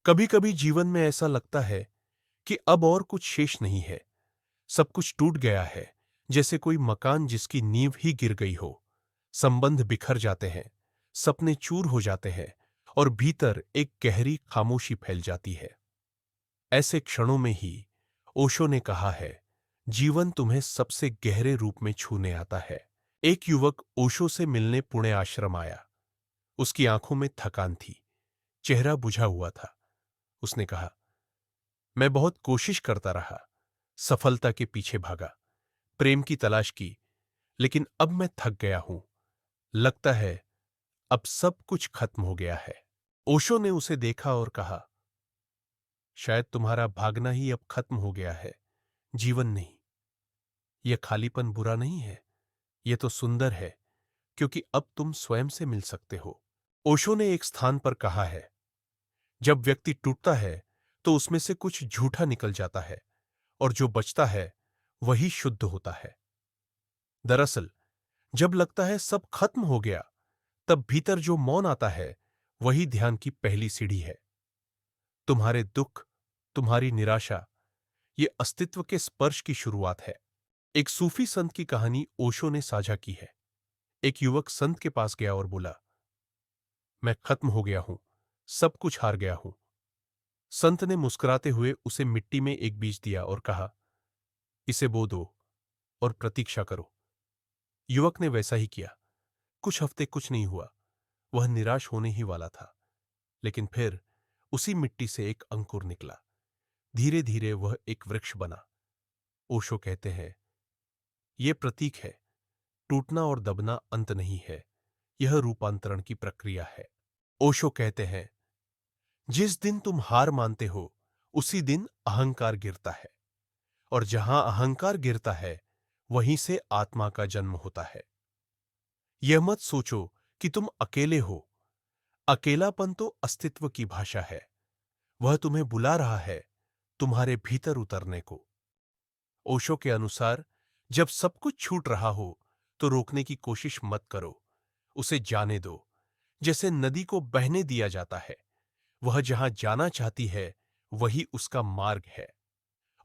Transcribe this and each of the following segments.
कभी कभी जीवन में ऐसा लगता है कि अब और कुछ शेष नहीं है। सब कुछ टूट गया है, जैसे कोई मकान जिसकी नींव ही गिर गई हो। संबंध बिखर जाते हैं, सपने चूर हो जाते हैं और भीतर एक गहरी खामोशी फैल जाती है। ऐसे क्षणों में ही ओशो ने कहा है, जीवन तुम्हें सबसे गहरे रूप में छूने आता है। एक युवक ओशो से मिलने पुणे आश्रम आया। उसकी आंखों में थकान थी, चेहरा बुझा हुआ था। उसने कहा, मैं बहुत कोशिश करता रहा, सफलता के पीछे भागा, प्रेम की तलाश की, लेकिन अब मैं थक गया हूं। लगता है अब सब कुछ खत्म हो गया है। ओशो ने उसे देखा और कहा, शायद तुम्हारा भागना ही अब खत्म हो गया है, जीवन नहीं। यह खालीपन बुरा नहीं है, यह तो सुंदर है, क्योंकि अब तुम स्वयं से मिल सकते हो। ओशो ने एक स्थान पर कहा है, जब व्यक्ति टूटता है तो उसमें से कुछ झूठा निकल जाता है और जो बचता है वही शुद्ध होता है। दरअसल जब लगता है सब खत्म हो गया, तब भीतर जो मौन आता है वही ध्यान की पहली सीढ़ी है। तुम्हारे दुख, तुम्हारी निराशा, ये अस्तित्व के स्पर्श की शुरुआत है। एक सूफी संत की कहानी ओशो ने साझा की है। एक युवक संत के पास गया और बोला, मैं खत्म हो गया हूं, सब कुछ हार गया हूं। संत ने मुस्कुराते हुए उसे मिट्टी में एक बीज दिया और कहा, इसे बो दो और प्रतीक्षा करो। युवक ने वैसा ही किया। कुछ हफ्ते कुछ नहीं हुआ, वह निराश होने ही वाला था, लेकिन फिर उसी मिट्टी से एक अंकुर निकला। धीरे धीरे वह एक वृक्ष बना। ओशो कहते हैं, यह प्रतीक है, टूटना और दबना अंत नहीं है, यह रूपांतरण की प्रक्रिया है। ओशो कहते हैं, जिस दिन तुम हार मानते हो उसी दिन अहंकार गिरता है, और जहां अहंकार गिरता है वहीं से आत्मा का जन्म होता है। यह मत सोचो कि तुम अकेले हो। अकेलापन तो अस्तित्व की भाषा है। वह तुम्हें बुला रहा है तुम्हारे भीतर उतरने को। ओशो के अनुसार, जब सब कुछ छूट रहा हो तो रोकने की कोशिश मत करो, उसे जाने दो। जैसे नदी को बहने दिया जाता है, वह जहां जाना चाहती है वही उसका मार्ग है।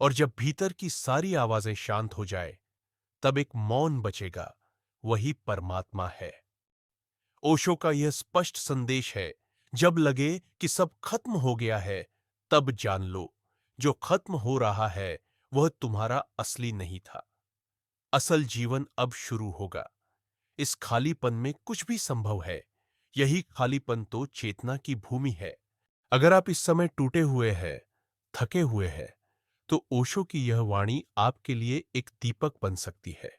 और जब भीतर की सारी आवाजें शांत हो जाए, तब एक मौन बचेगा, वही परमात्मा है। ओशो का यह स्पष्ट संदेश है, जब लगे कि सब खत्म हो गया है, तब जान लो, जो खत्म हो रहा है वह तुम्हारा असली नहीं था। असल जीवन अब शुरू होगा। इस खालीपन में कुछ भी संभव है। यही खालीपन तो चेतना की भूमि है। अगर आप इस समय टूटे हुए हैं, थके हुए हैं, तो ओशो की यह वाणी आपके लिए एक दीपक बन सकती है।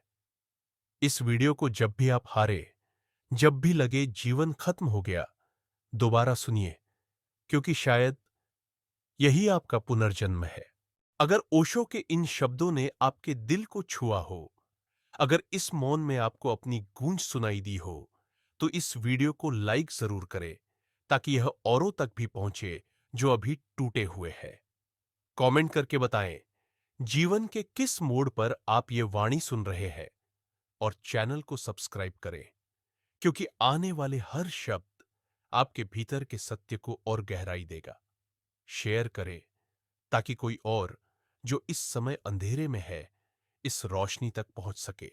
इस वीडियो को जब भी आप हारे, जब भी लगे जीवन खत्म हो गया, दोबारा सुनिए, क्योंकि शायद यही आपका पुनर्जन्म है। अगर ओशो के इन शब्दों ने आपके दिल को छुआ हो, अगर इस मौन में आपको अपनी गूंज सुनाई दी हो, तो इस वीडियो को लाइक जरूर करें, ताकि यह औरों तक भी पहुंचे जो अभी टूटे हुए हैं। कमेंट करके बताएं, जीवन के किस मोड़ पर आप ये वाणी सुन रहे हैं, और चैनल को सब्सक्राइब करें, क्योंकि आने वाले हर शब्द आपके भीतर के सत्य को और गहराई देगा। शेयर करें ताकि कोई और जो इस समय अंधेरे में है, इस रोशनी तक पहुंच सके।